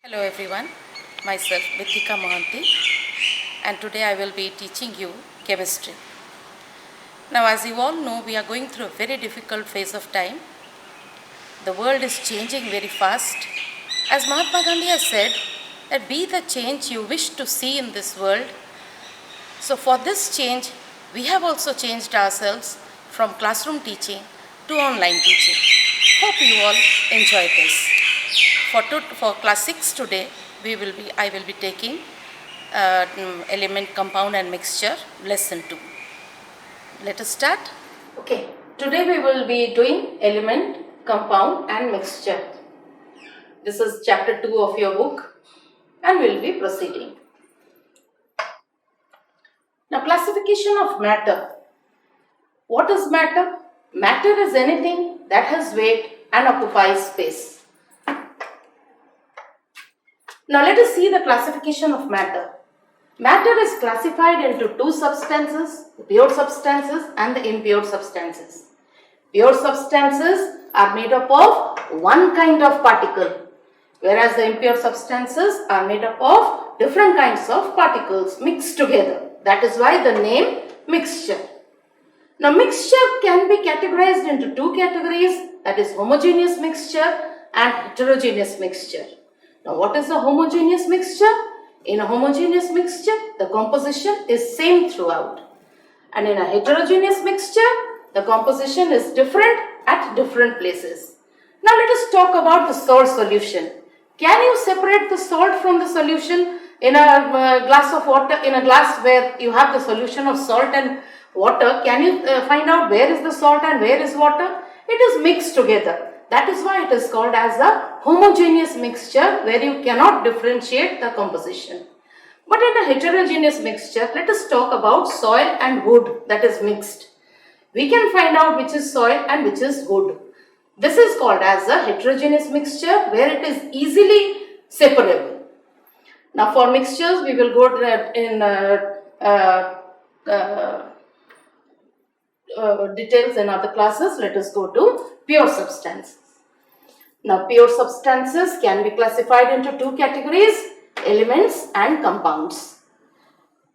Hello everyone, myself Vitika Mohanty, and today I will be teaching you chemistry. Now, as you all know, we are going through a very difficult phase of time. The world is changing very fast. As Mahatma Gandhi has said, that be the change you wish to see in this world. So for this change, we have also changed ourselves from classroom teaching to online teaching. Hope you all enjoy this. For class 6 today, I will be taking element, compound and mixture, lesson 2. Let us start. Okay, today we will be doing element, compound and mixture. This is chapter 2 of your book and we will be proceeding. Now, classification of matter. What is matter? Matter is anything that has weight and occupies space. Now let us see the classification of matter. Matter is classified into two substances, the pure substances and the impure substances. Pure substances are made up of one kind of particle, whereas the impure substances are made up of different kinds of particles mixed together. That is why the name mixture. Now mixture can be categorized into two categories, that is homogeneous mixture and heterogeneous mixture. Now what is a homogeneous mixture? In a homogeneous mixture, the composition is same throughout. And in a heterogeneous mixture, the composition is different at different places. Now let us talk about the salt solution. Can you separate the salt from the solution in a glass of water, in a glass where you have the solution of salt and water? Can you find out where is the salt and where is water? It is mixed together. That is why it is called as a homogeneous mixture where you cannot differentiate the composition. But in a heterogeneous mixture, let us talk about soil and wood that is mixed. We can find out which is soil and which is wood. This is called as a heterogeneous mixture where it is easily separable. Now for mixtures, we will go in details in other classes. Let us go to pure substances. Now pure substances can be classified into two categories, elements and compounds.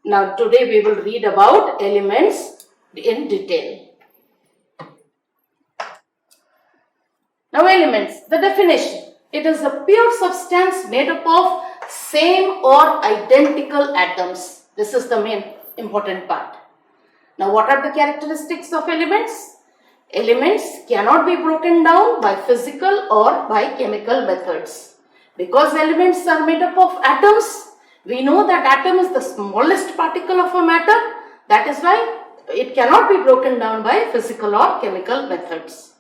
Now today we will read about elements in detail. Now elements, the definition. It is a pure substance made up of same or identical atoms. This is the main important part. Now what are the characteristics of elements? Elements cannot be broken down by physical or by chemical methods. Because elements are made up of atoms, we know that atom is the smallest particle of a matter. That is why it cannot be broken down by physical or chemical methods.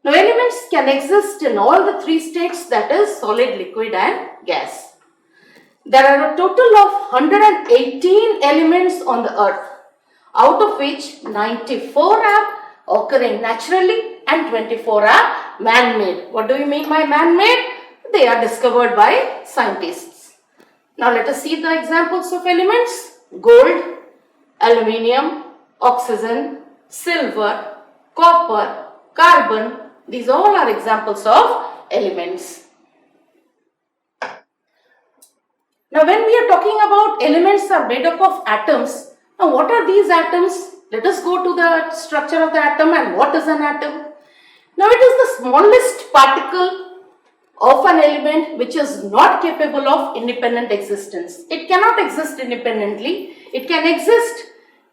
Now elements can exist in all the three states, that is solid, liquid and gas. There are a total of 118 elements on the earth, out of which 94 are occurring naturally and 24 are man-made. What do you mean by man-made? They are discovered by scientists. Now let us see the examples of elements. Gold, aluminium, oxygen, silver, copper, carbon. These all are examples of elements. Now when we are talking about elements are made up of atoms, now what are these atoms? Let us go to the structure of the atom and what is an atom. Now it is the smallest particle of an element which is not capable of independent existence. It cannot exist independently. It can exist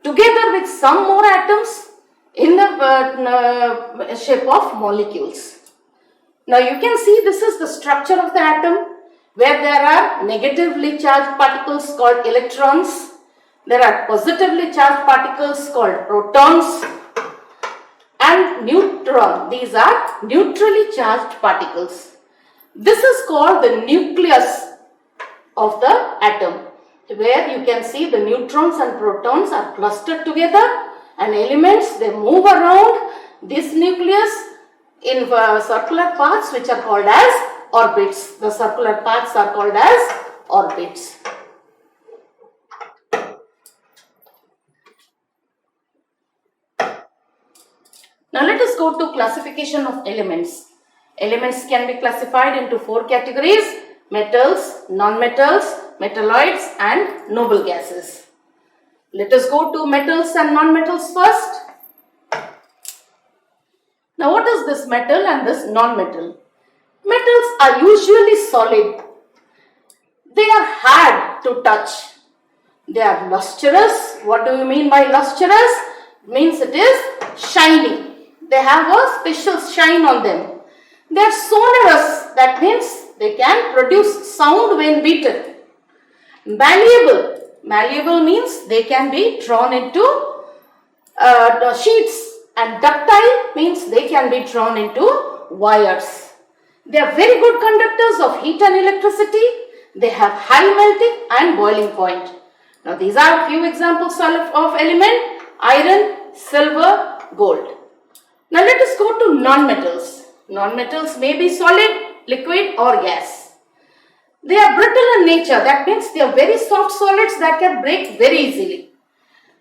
together with some more atoms in the shape of molecules. Now you can see this is the structure of the atom where there are negatively charged particles called electrons. There are positively charged particles called protons and neutron. These are neutrally charged particles. This is called the nucleus of the atom, where you can see the neutrons and protons are clustered together and elements, they move around this nucleus in circular paths which are called as orbits. The circular paths are called as orbits. Now let us go to classification of elements. Elements can be classified into four categories: metals, non-metals, metalloids and noble gases. Let us go to metals and non-metals first. Now what is this metal and this non-metal? Metals are usually solid. They are hard to touch. They are lustrous. What do you mean by lustrous? Means it is shiny. They have a special shine on them. They are sonorous. That means they can produce sound when beaten. Malleable. Malleable means they can be drawn into the sheets, and ductile means they can be drawn into wires. They are very good conductors of heat and electricity. They have high melting and boiling point. Now these are few examples of element: iron, silver, gold. Now let us go to non-metals. Non-metals may be solid, liquid or gas. They are brittle in nature. That means they are very soft solids that can break very easily.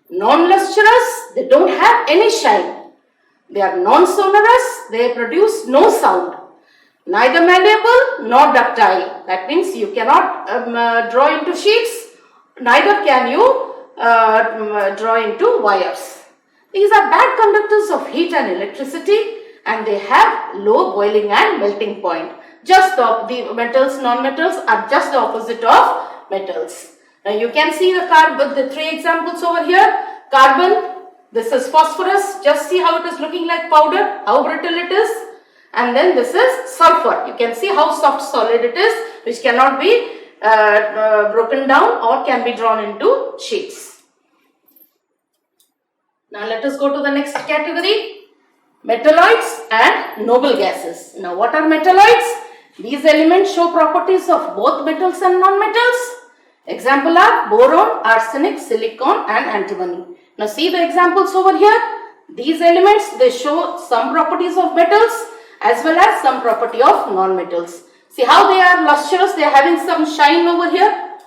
Non-lustrous, they don't have any shine. They are non-sonorous, they produce no sound. Neither malleable nor ductile. That means you cannot draw into sheets, neither can you draw into wires. These are bad conductors of heat and electricity, and they have low boiling and melting point. Just the metals, non-metals are just the opposite of metals. Now you can see the three examples over here. Carbon, this is phosphorus. Just see how it is looking like powder, how brittle it is. And then this is sulfur. You can see how soft solid it is, which cannot be broken down or can be drawn into sheets. Now let us go to the next category, metalloids and noble gases. Now what are metalloids? These elements show properties of both metals and non-metals. Example are boron, arsenic, silicon and antimony. Now see the examples over here. These elements, they show some properties of metals as well as some property of non-metals. See how they are lustrous, they are having some shine over here,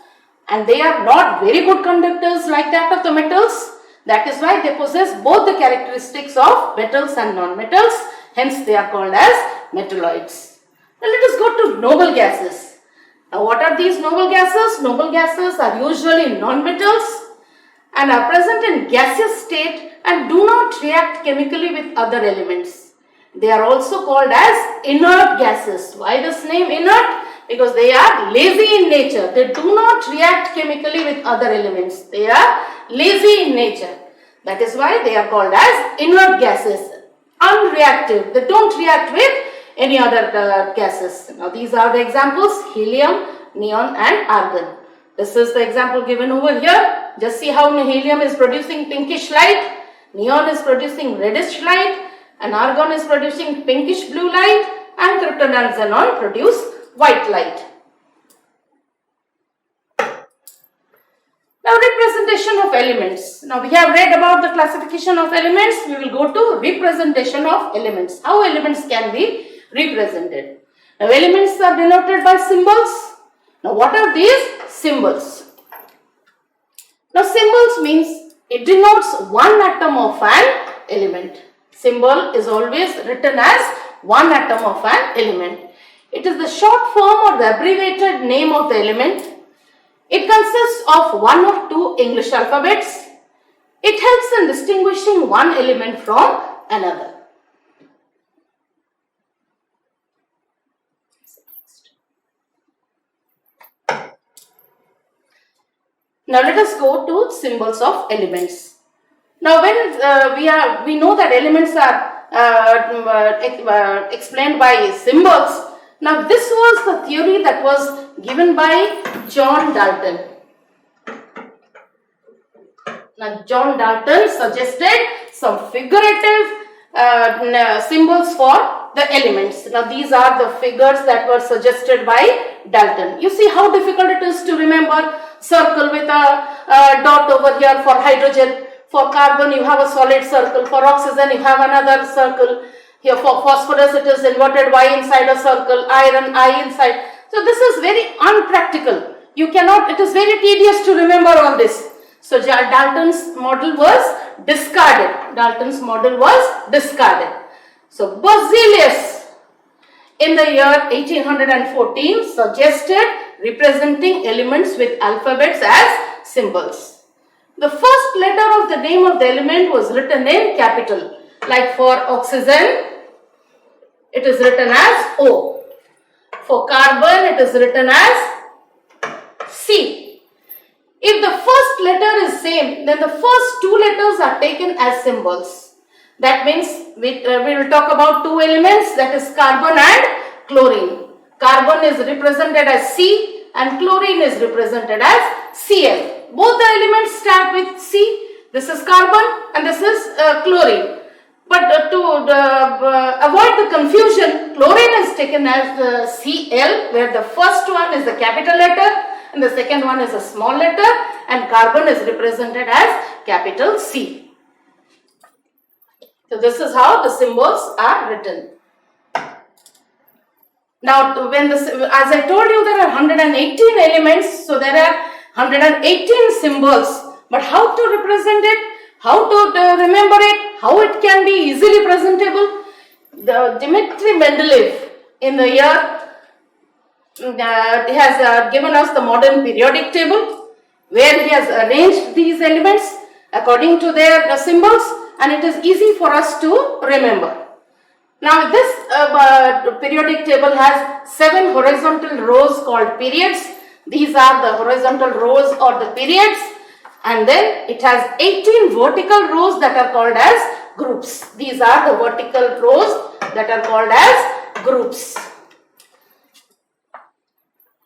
and they are not very good conductors like that of the metals. That is why they possess both the characteristics of metals and non-metals, hence they are called as metalloids. Now let us go to noble gases. Now what are these noble gases? Noble gases are usually non-metals and are present in gaseous state and do not react chemically with other elements. They are also called as inert gases. Why this name inert? Because they are lazy in nature. They do not react chemically with other elements. They are lazy in nature. That is why they are called as inert gases. Unreactive. They don't react with any other gases. Now these are the examples: helium, neon and argon. This is the example given over here. Just see how helium is producing pinkish light, neon is producing reddish light, and argon is producing pinkish blue light, and krypton and xenon produce white light. Now representation of elements. Now we have read about the classification of elements. We will go to representation of elements. How elements can be represented. Now elements are denoted by symbols. Now what are these symbols? Now symbols means it denotes one atom of an element. Symbol is always written as one atom of an element. It is the short form or the abbreviated name of the element. It consists of one or two English alphabets. It helps in distinguishing one element from another. Now let us go to symbols of elements. Now when we know that elements are explained by symbols. Now this was the theory that was given by John Dalton. Now John Dalton suggested some figurative symbols for the elements. Now these are the figures that were suggested by Dalton. You see how difficult it is to remember. Circle with a dot over here for hydrogen. For carbon you have a solid circle. For oxygen you have another circle. Here for phosphorus it is inverted Y inside a circle. Iron I inside. So this is very unpractical. You cannot, it is very tedious to remember all this. So Dalton's model was discarded. Dalton's model was discarded. So Berzelius in the year 1814 suggested representing elements with alphabets as symbols. The first letter of the name of the element was written in capital. Like for oxygen, it is written as O. For carbon, it is written as C. If the first letter is same, then the first two letters are taken as symbols. That means we will talk about two elements, that is carbon and chlorine. Carbon is represented as C and chlorine is represented as Cl. Both the elements start with C. This is carbon and this is chlorine. But to avoid the confusion, chlorine is taken as Cl, where the first one is the capital letter and the second one is a small letter, and carbon is represented as capital C. So this is how the symbols are written. Now, as I told you, there are 118 elements, so there are 118 symbols. But how to represent it? How to remember it? How it can be easily presentable? Dmitry Mendeleev in the year has given us the modern periodic table, where he has arranged these elements according to their symbols, and it is easy for us to remember. Now this periodic table has 7 horizontal rows called periods. These are the horizontal rows or the periods, and then it has 18 vertical rows that are called as groups. These are the vertical rows that are called as groups.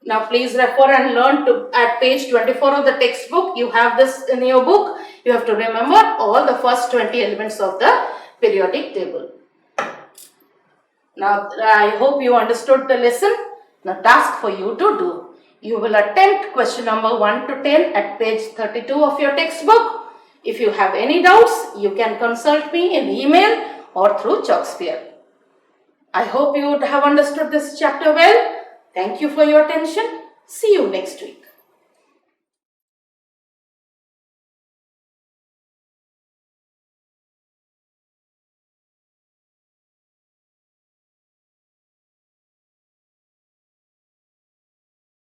Now please refer and learn at page 24 of the textbook. You have this in your book. You have to remember all the first 20 elements of the periodic table. Now I hope you understood the lesson. Now task for you to do. You will attempt question number 1 to 10 at page 32 of your textbook. If you have any doubts, you can consult me in email or through Chalksphere. I hope you would have understood this chapter well. Thank you for your attention. See you next week.